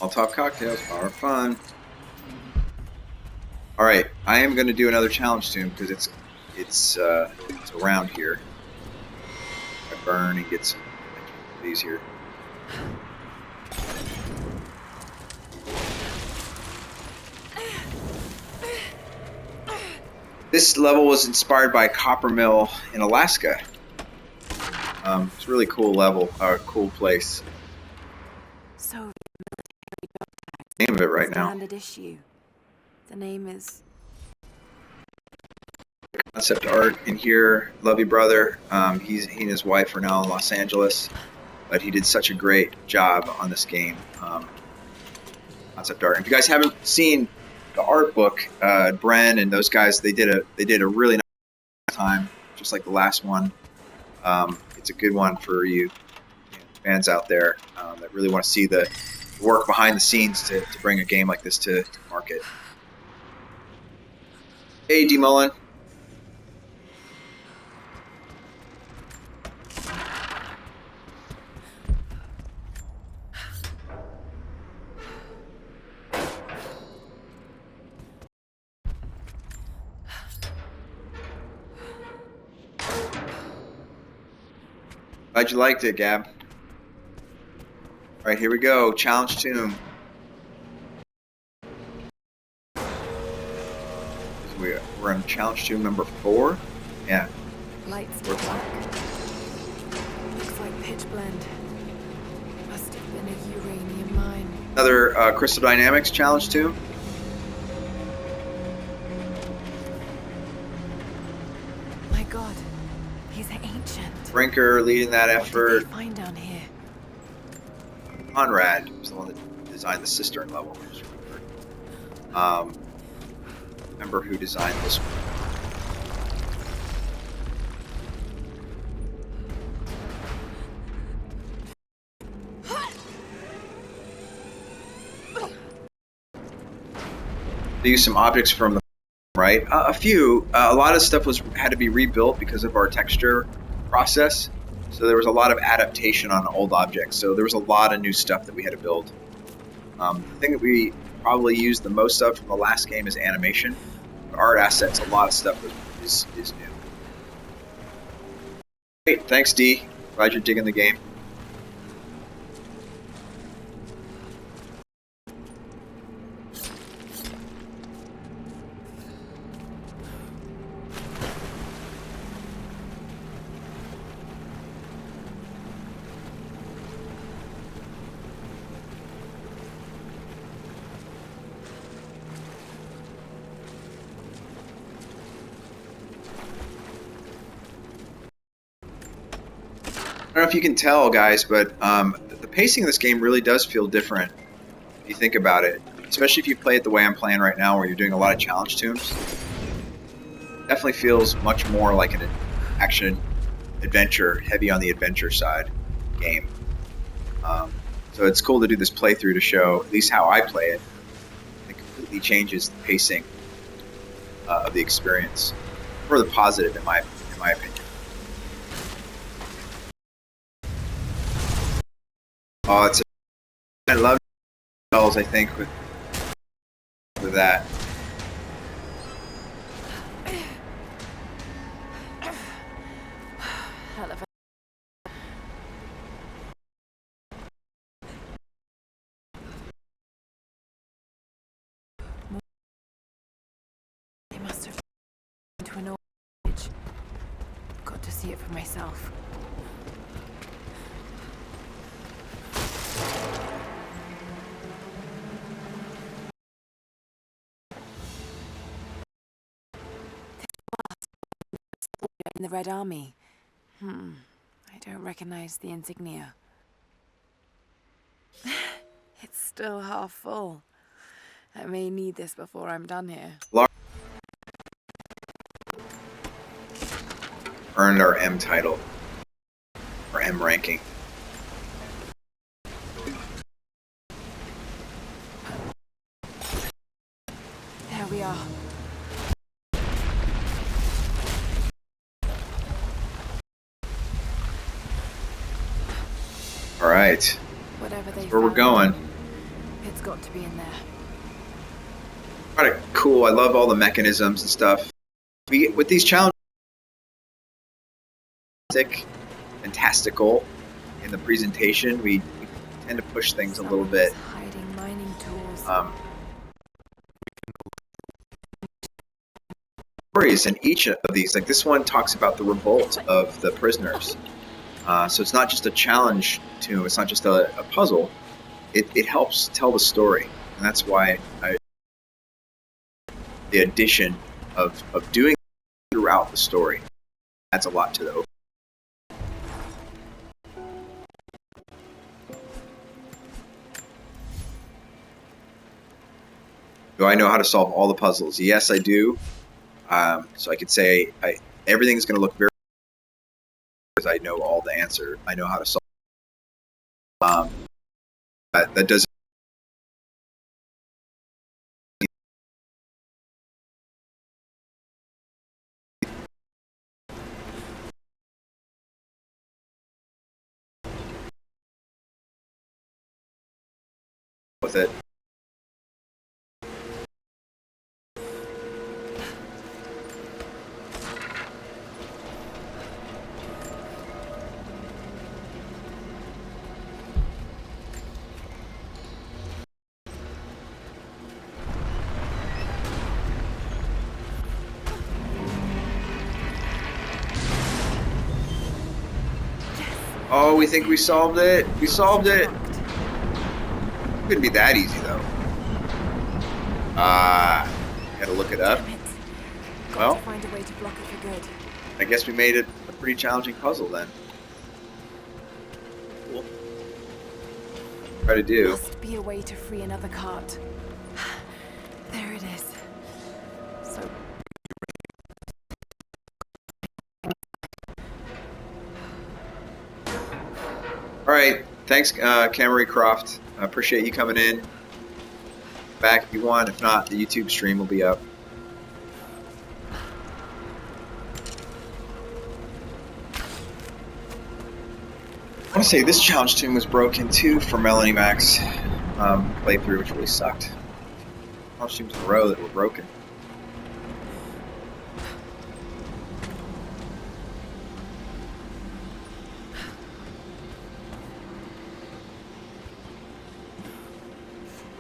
Molotov cocktails are fun. All right, I am going to do another challenge soon because it's around here. I burn and get some of these here. This level was inspired by Copper Mill in Alaska. It's a really cool level, cool place. So Name of it right now. standard issue. The name is Concept art in here. Love you, brother. He and his wife are now in Los Angeles, but he did such a great job on this game. Concept art. If you guys haven't seen the art book, Bren and those guys, they did a really nice time, just like the last one. It's a good one for you fans out there that really want to see the work behind the scenes to bring a game like this to market. Hey, D. Mullen. Glad you liked it, Gab. All right, here we go. Challenge Tomb. We're on Challenge Tomb number 4. Yeah. lights to black. Looks like pitch blend. Must have been a uranium mine. Another Crystal Dynamics Challenge Tomb. My God, he's ancient. Brinker leading that What effort. did they find down here? Conrad was the one that designed the cistern level. Remember who designed this one? They used some objects from the right. A few. A lot of stuff had to be rebuilt because of our texture process. So there was a lot of adaptation on old objects. So there was a lot of new stuff that we had to build. The thing that we probably used the most of from the last game is animation. But art assets, a lot of stuff is new. Great, thanks D. Glad you're digging the game. I don't know if you can tell, guys, but the pacing of this game really does feel different if you think about it. Especially if you play it the way I'm playing right now, where you're doing a lot of challenge tombs. Definitely feels much more like an action adventure, heavy on the adventure side game. So it's cool to do this playthrough to show at least how I play it. It completely changes the pacing of the experience for the positive, in my opinion. Oh, I love spells, I think, with that. Hell of a... They must have into an orphanage. Got to see it for myself. In the Red Army. I don't recognize the insignia. It's still half full. I may need this before I'm done here. Earned our M title, or M ranking. There we are. All right, Whatever they that's where we're found, going. It's got to be in there. Kind of cool. I love all the mechanisms and stuff. With these challenges, fantastical in the presentation, we tend to push things a little bit. Hiding mining tools. Stories in each of these, like this one talks about the revolt of the prisoners. So it's not just a challenge tomb. It's not just a puzzle. It helps tell the story, and that's why the addition of doing throughout the story adds a lot to the open. Do I know how to solve all the puzzles? Yes, I do. So I could say everything's going to look very because I know all the answer. I know how to solve. That doesn't. With it. Oh, we think we solved it. We solved it. Couldn't be that easy though. Gotta look it up. Well, find a way to block it for good. I guess we made it a pretty challenging puzzle then. Cool. Try to do. Must be a way to free another cart. There it is. So. All right. Thanks, Camry Croft. I appreciate you coming in. Back if you want. If not, the YouTube stream will be up. I want to say this challenge tomb was broken too for Melanie Mac's playthrough, which really sucked. Challenge tombs in a row that were broken.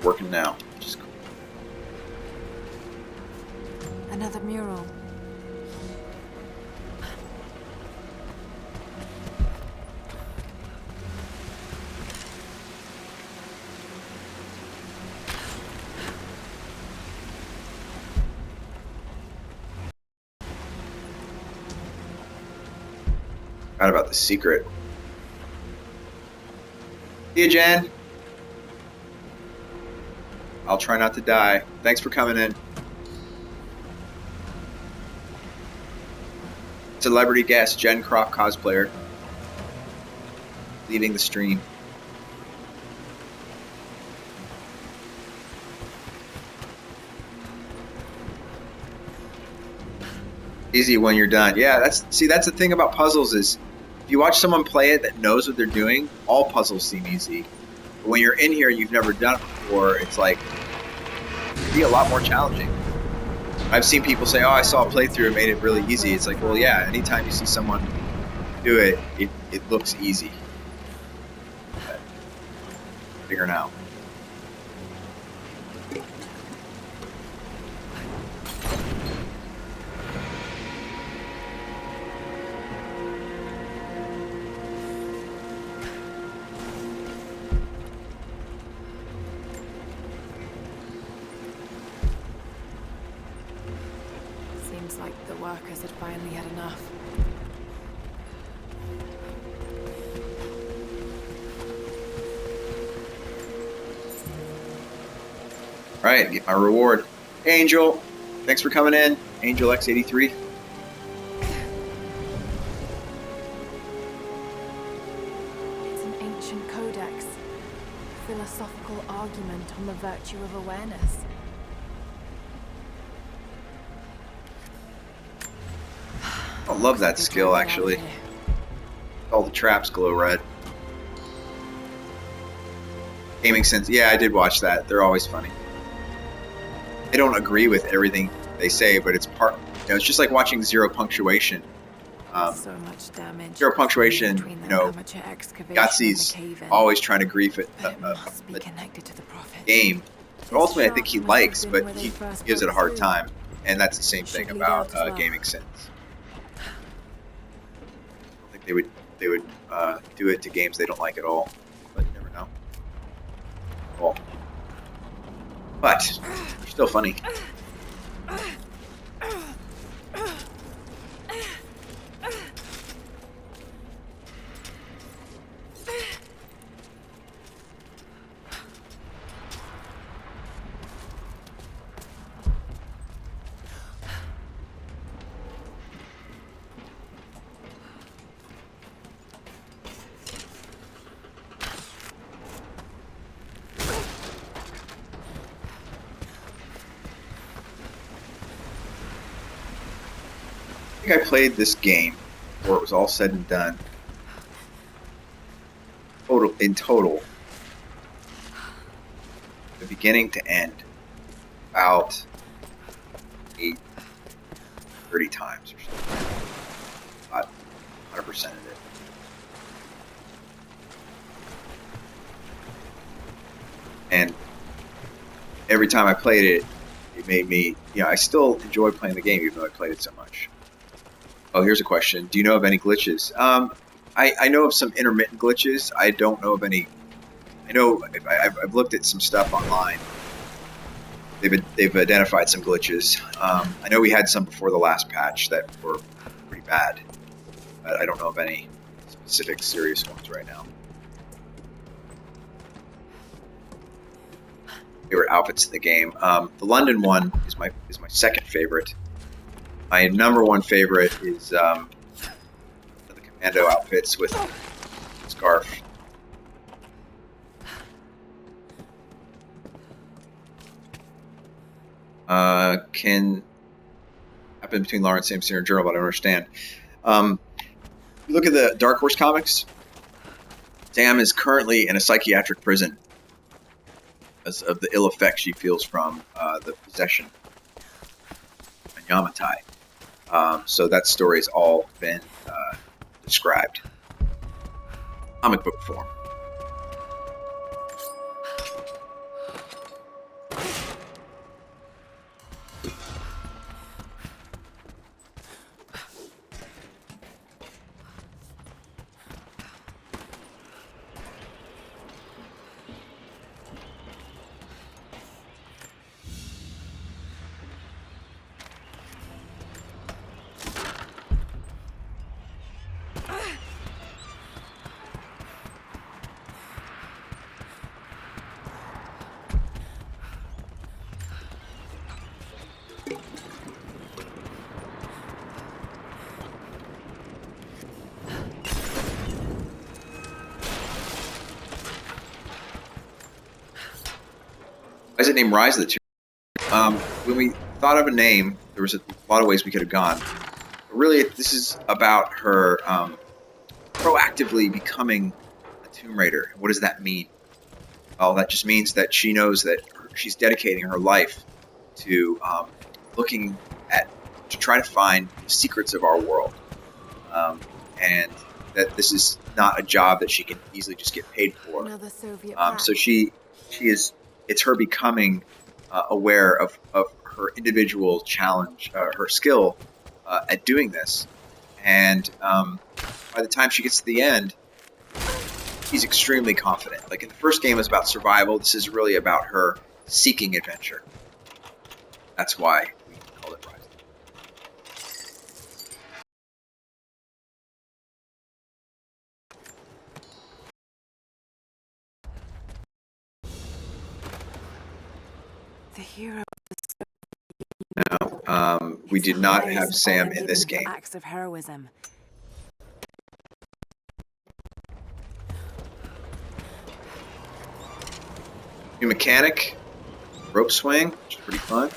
Working now, which is cool. Another mural. Forgot about the secret. See you, Jen. I'll try not to die. Thanks for coming in. Celebrity guest, Jen Croft cosplayer. Leaving the stream. Easy when you're done. Yeah, that's the thing about puzzles is if you watch someone play it that knows what they're doing, all puzzles seem easy. But when you're in here and you've never done it before, it's like it'd be a lot more challenging. I've seen people say, "Oh, I saw a playthrough, it made it really easy." It's like, well, yeah. Anytime you see someone do it, it looks easy. But figuring out. Seems like the workers had finally had enough. All right, get my reward. Hey, Angel, thanks for coming in. Angel X83. It's an ancient codex. A philosophical argument on the virtue of awareness. I love that skill, actually. All the traps glow red. Gaming Sense. Yeah, I did watch that. They're always funny. I don't agree with everything they say, but it's part. You know, it's just like watching Zero Punctuation. So much damage. Zero Punctuation. Between You the know, amateur excavation and Yahtzee's the cave-in. always trying to grief it But it must be connected to the prophet. game. But This ultimately, I think shaft he must have likes, been but where they he first gives it a broke hard through. time, and that's the same Should thing lead about out as well. Gaming Sense. I don't think they would do it to games they don't like at all, but you never know. Well, but they're still funny. I think I played this game before it was all said and done. In total, the beginning to end, about 30 times or something. About 100% of it. And every time I played it, it made me, I still enjoy playing the game even though I played it so much. Oh, here's a question. Do you know of any glitches? I know of some intermittent glitches. I don't know of any. I know I've looked at some stuff online. They've identified some glitches. I know we had some before the last patch that were pretty bad. But I don't know of any specific serious ones right now. Favorite outfits in the game. The London one is my second favorite. My number one favorite is the commando outfits with scarf. Can happen between Lawrence Sampson and Journal, but I don't understand. Look at the Dark Horse comics. Sam is currently in a psychiatric prison because of the ill effects she feels from the possession of Yamatai. So that story's all been described. Comic book form. Why is it named Rise of the Tomb? When we thought of a name, there was a lot of ways we could have gone. But really, this is about her proactively becoming a Tomb Raider. What does that mean? Well, that just means that she knows that she's dedicating her life to looking to try to find the secrets of our world, and that this is not a job that she can easily just get paid for. Another Soviet So she is. It's her becoming aware of her individual challenge, her skill at doing this, and by the time she gets to the end, she's extremely confident. Like in the first game was about survival, this is really about her seeking adventure. That's why we call it Rise. The hero. Now, we did not have Sam in this game. Acts of heroism. New mechanic, rope swing, which is pretty fun.